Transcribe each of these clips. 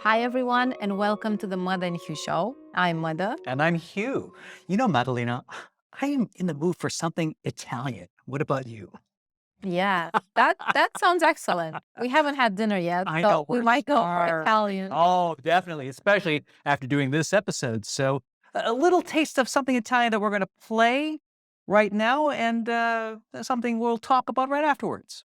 Hi, everyone, and welcome to the Mada Hugh show. I'm Mada. And I'm Hugh. You know, Madalina, I am in the mood for something Italian. What about you? Yeah, that sounds excellent. We haven't had dinner yet, I so know we we're might go for star. Italian. Oh, definitely, especially after doing this episode. So, a little taste of something Italian that we're going to play right now, and something we'll talk about right afterwards.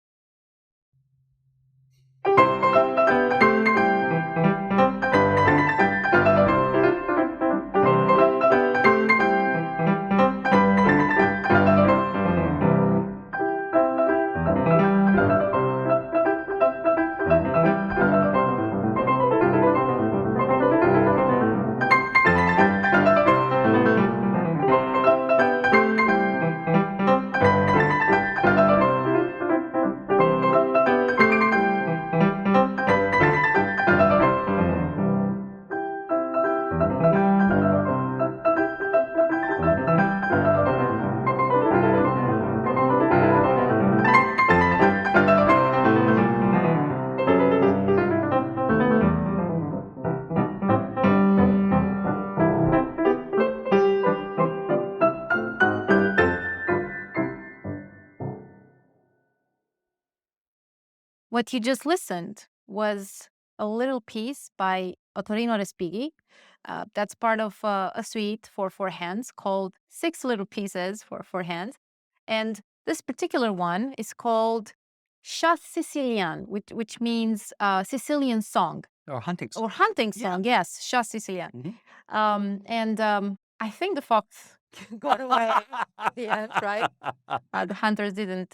What you just listened was a little piece by Ottorino Respighi. That's part of a suite for four hands called Six Little Pieces for Four Hands. And this particular one is called Chasse Sicilien, which means Sicilian song. Or hunting Or song. hunting Yeah. song, yes, chasse Sicilian. Mhm. I think the fox got away at the end, right? The hunters didn't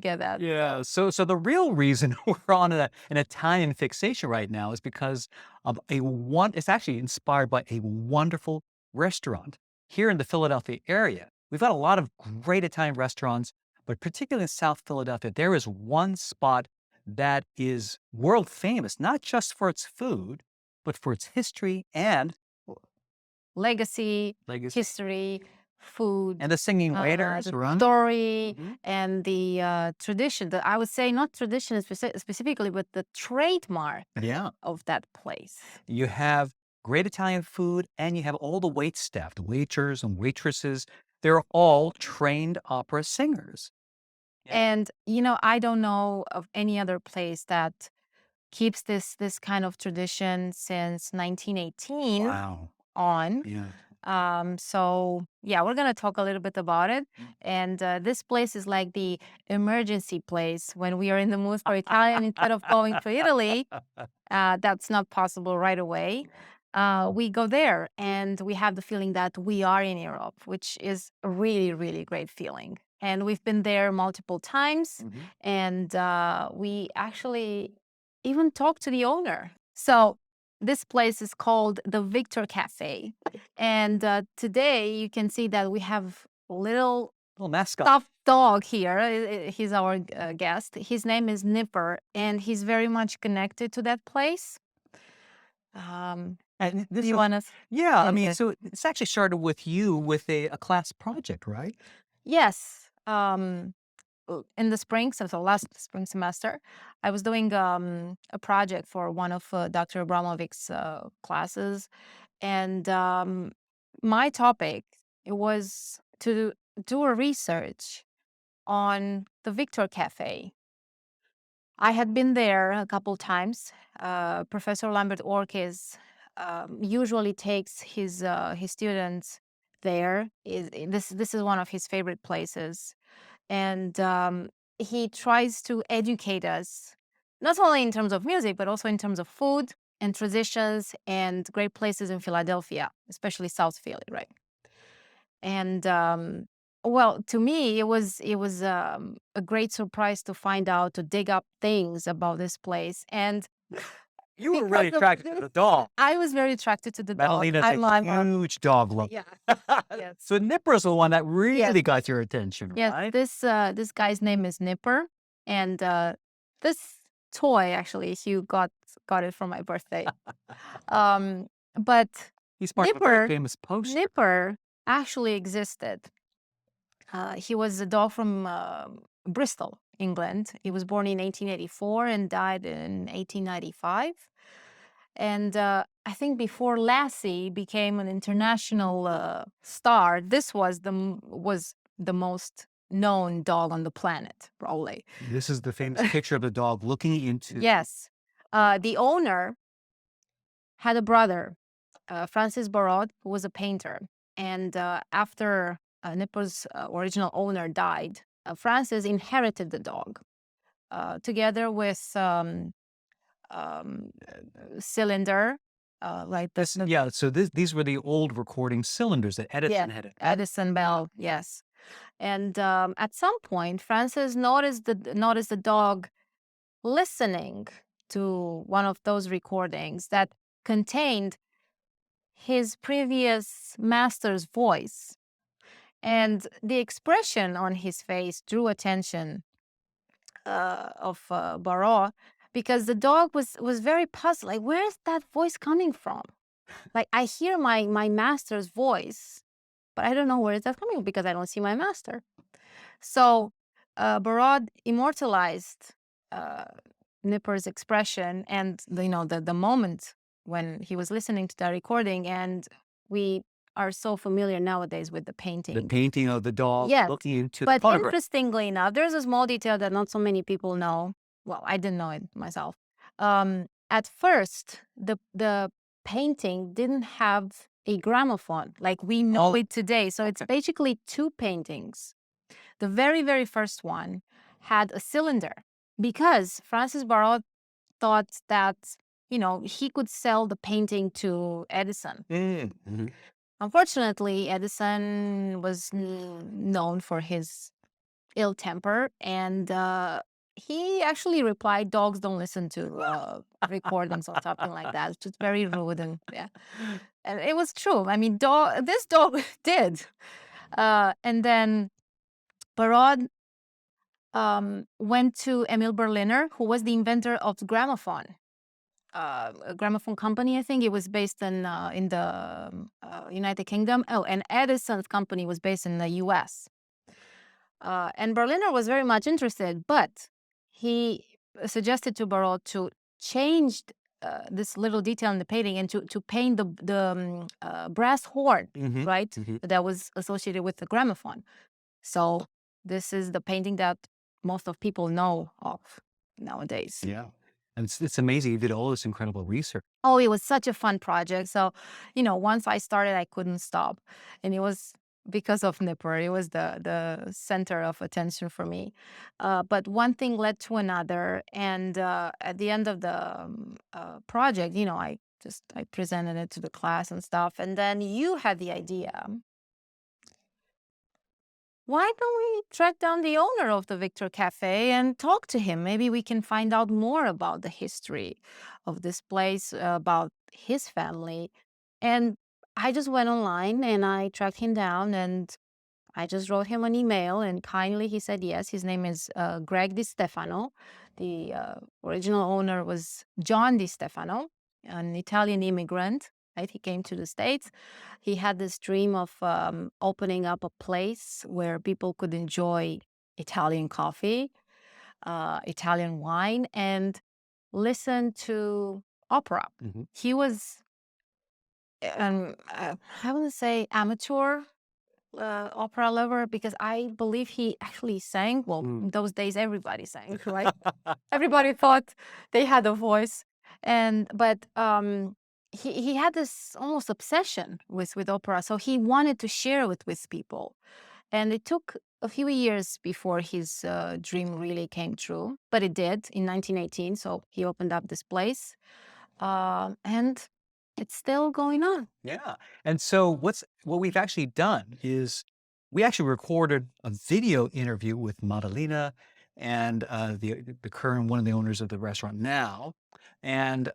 get that. Yeah. So the real reason we're on an Italian fixation right now is because of it's actually inspired by a wonderful restaurant here in the Philadelphia area. We've got a lot of great Italian restaurants, but particularly in South Philadelphia, there is one spot that is world famous, not just for its food, but for its history and Legacy, legacy. history, food, And the singing waiters, the right? story, Mhm. and the tradition. I would say not tradition specifically, but the trademark Yeah. of that place. You have great Italian food, and you have all the wait staff, the waiters and waitresses. They're all trained opera singers. Yeah. And I don't know of any other place that keeps this kind of tradition since 1918 Wow. on. Yeah. So yeah, we're gonna talk a little bit about it. Mm. And this place is like the emergency place when we are in the mood for Italian. Instead of going to Italy, that's not possible right away. We go there and we have the feeling that we are in Europe, which is a really, really great feeling. And we've been there multiple times, Mhm. and we actually even talked to the owner. So this place is called the Victor Cafe. And today you can see that we have a little Little mascot. stuffed dog here. He's our guest. His name is Nipper, and he's very much connected to that place. And Do this you was, want to yeah, I say mean, this? so it's actually started with you with a class project, right? Yes. In the spring, so last spring semester, I was doing a project for one of Dr. Abramovich's classes, and my topic it was to do a research on the Victor Cafe. I had been there a couple times. Professor Lambert Orkes usually takes his students there. This is one of his favorite places, and he tries to educate us not only in terms of music but also in terms of food and traditions and great places in Philadelphia, especially South Philly, right? And well, to me, it was a great surprise to find out, to dig up things about this place. And You were because really of attracted to this, the dog. I was very attracted to the dog. Madalina's I'm a huge dog lover. yeah. Yes. So Nipper's the one that Yes. really got your attention, Yes, right? this guy's name is Nipper, and this toy actually Hugh got it for my birthday. But He's part of a very Nipper famous poster. Nipper actually existed. He was a dog from Bristol, England. He was born in 1884 and died in 1895. And I think before Lassie became an international star, this was the most known dog on the planet, probably. This is the famous picture of the dog looking into. Yes. The owner had a brother, Francis Barod, who was a painter. And after Nipper's original owner died, Francis inherited the dog together with cylinder, like This, yeah. So these were the old recording cylinders that Edison yeah, had. Edison bell, yes. And at some point, Francis noticed the dog listening to one of those recordings that contained his previous master's voice. And the expression on his face drew attention of Barot, because the dog was very puzzled. Like, where's that voice coming from? Like, I hear my master's voice, but I don't know where is that coming because I don't see my master. So Barod immortalized uh, Nipper's expression and the moment when he was listening to that recording, and we are so familiar nowadays with the painting. The painting of the dog Yes, looking into the but phonograph. interestingly enough, there's a small detail that not so many people know. Well, I didn't know it myself. At first, the painting didn't have a gramophone like we know it today. So it's basically two paintings. The very, very first one had a cylinder because Francis Barot thought that, he could sell the painting to Edison. Mm-hmm. Unfortunately, Edison was known for his ill temper, and he actually replied, "Dogs don't listen to recordings or something like that." It's just very rude, and yeah, and it was true. I mean, this dog did, and then Barod went to Emil Berliner, who was the inventor of the gramophone. A gramophone company, I think it was based in the United Kingdom. Oh, and Edison's company was based in the U.S. And Berliner was very much interested, but he suggested to Barot to change this little detail in the painting and to paint the brass horn, right, that was associated with the gramophone. So this is the painting that most of people know of nowadays. Yeah. And it's amazing you did all this incredible research. Oh, it was such a fun project. So, once I started, I couldn't stop. And it was because of Nipper. It was the center of attention for me. But one thing led to another. And at the end of the project, I presented it to the class and stuff. And then you had the idea. Why don't we track down the owner of the Victor Cafe and talk to him? Maybe we can find out more about the history of this place, about his family. And I just went online and I tracked him down, and I just wrote him an email, and kindly he said yes. His name is Greg DiStefano. The original owner was John DiStefano, an Italian immigrant. Right? He came to the States. He had this dream of opening up a place where people could enjoy Italian coffee, Italian wine, and listen to opera. He was, I wouldn't say amateur opera lover, because I believe he actually sang. Well, in those days, everybody sang, right? Everybody thought they had a voice. But he had this almost obsession with opera. So he wanted to share it with people. And it took a few years before his dream really came true. But it did in 1918. So he opened up this place. And it's still going on. Yeah. And so what we've actually done is we actually recorded a video interview with Madalina and the current one of the owners of the restaurant now. And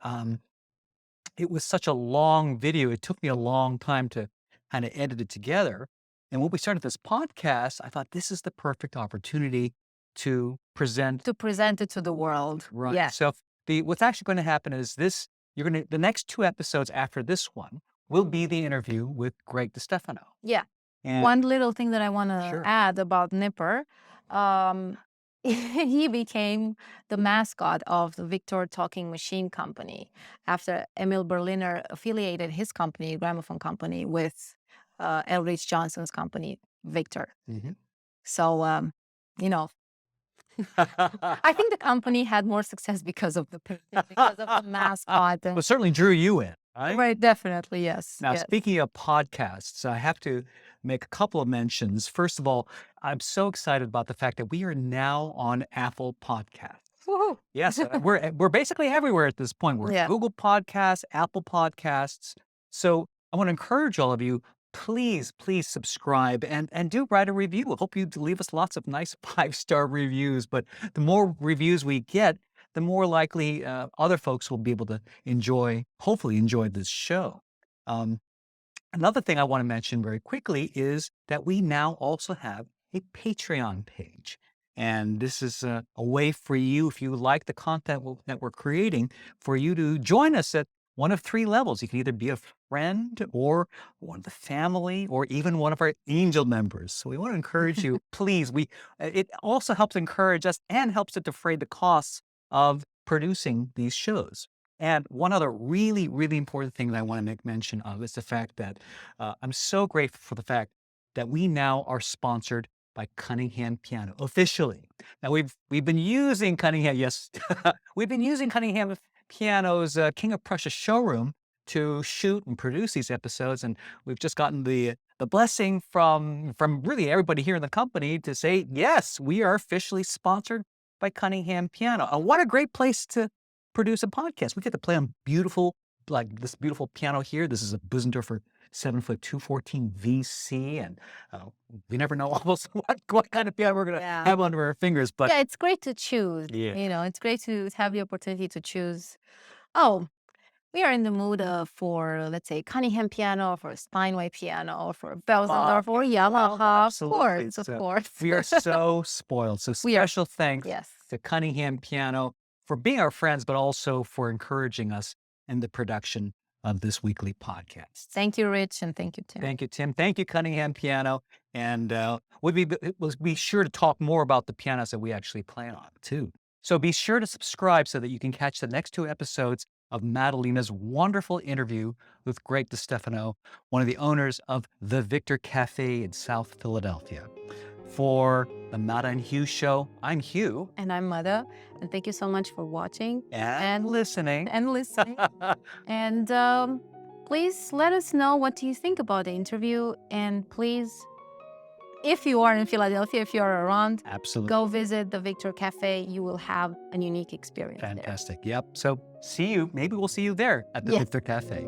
it was such a long video. It took me a long time to kind of edit it together. And when we started this podcast, I thought this is the perfect opportunity to present it to the world. Right. Yeah. So what's actually going to happen is the next two episodes after this one will be the interview with Greg DiStefano. Yeah. And one little thing that I want to add about Nipper, he became the mascot of the Victor Talking Machine Company after Emil Berliner affiliated his company, Gramophone Company, with Elrich Johnson's company, Victor. Mhm. So, you know, I think the company had more success because of the painting, because of the mascot. Well, certainly drew you in, right? Right, definitely, yes. Now, Yes. speaking of podcasts, I have to make a couple of mentions. First of all, I'm so excited about the fact that we are now on Apple Podcasts. Woohoo. Yes, we're basically everywhere at this point. We're Yeah. Google Podcasts, Apple Podcasts. So I want to encourage all of you, please subscribe and do write a review. I hope you leave us lots of nice 5-star reviews. But the more reviews we get, the more likely other folks will be able to hopefully enjoy this show. Um, Another thing I want to mention very quickly is that we now also have a Patreon page. And this is a way for you, if you like the content that we're creating, for you to join us at one of 3 levels. You can either be a friend or one of the family or even one of our angel members. So we want to encourage you, please. It also helps encourage us and helps to defray the costs of producing these shows. And one other really important thing that I want to make mention of is the fact that I'm so grateful for the fact that we now are sponsored by Cunningham Piano officially. Now we've been using Cunningham, yes, we've been using Cunningham Piano's King of Prussia showroom to shoot and produce these episodes, and we've just gotten the blessing from really everybody here in the company to say yes, we are officially sponsored by Cunningham Piano. And what a great place to produce a podcast. We get to play on like this beautiful piano here. This is a Busendorfer 7-foot 214 VC, and we never know almost what kind of piano we're gonna Yeah. have under our fingers. But Yeah, it's great to choose. yeah, It's great to have the opportunity to choose. Oh, we are in the mood for, let's say, Cunningham piano, for Steinway piano, for Belsendorf, or Yamaha. absolutely. Of So course. we are so spoiled. So We are. special thanks Yes. to Cunningham Piano for being our friends, but also for encouraging us in the production of this weekly podcast. Thank you, Rich, and thank you, Tim. Thank you, Tim. Thank you, Cunningham Piano. And we'll be sure to talk more about the pianos that we actually play on, too. So be sure to subscribe so that you can catch the next 2 episodes of Madalina's wonderful interview with Greg DiStefano, one of the owners of the Victor Cafe in South Philadelphia. For the Mada and Hugh Show, I'm Hugh. And I'm Mada, and thank you so much for watching And listening. and listening. And please let us know, what do you think about the interview, and please, if you are in Philadelphia, if you're around, Absolutely. go visit the Victor Cafe. You will have a unique experience there. Fantastic. Yep. So maybe we'll see you there at the Yeah. Victor Cafe.